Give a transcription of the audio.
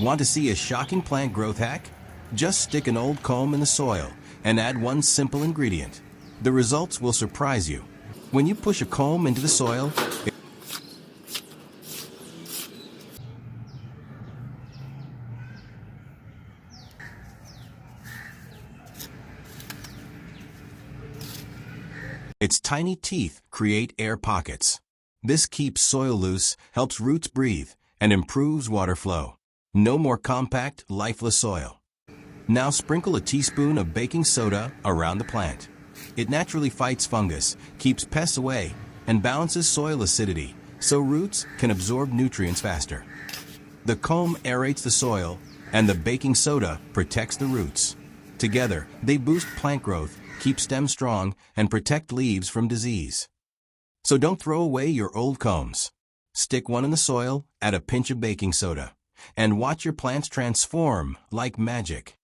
Want to see a shocking plant growth hack? Just stick an old comb in the soil and add one simple ingredient. The results will surprise you. When you push a comb into the soil, its tiny teeth create air pockets. This keeps soil loose, helps roots breathe, and improves water flow. No more compact, lifeless soil. Now sprinkle a teaspoon of baking soda around the plant. It naturally fights fungus, keeps pests away, and balances soil acidity, so roots can absorb nutrients faster. The comb aerates the soil, and the baking soda protects the roots. Together, they boost plant growth, keep stems strong, and protect leaves from disease. So don't throw away your old combs. Stick one in the soil, add a pinch of baking soda, and watch your plants transform like magic.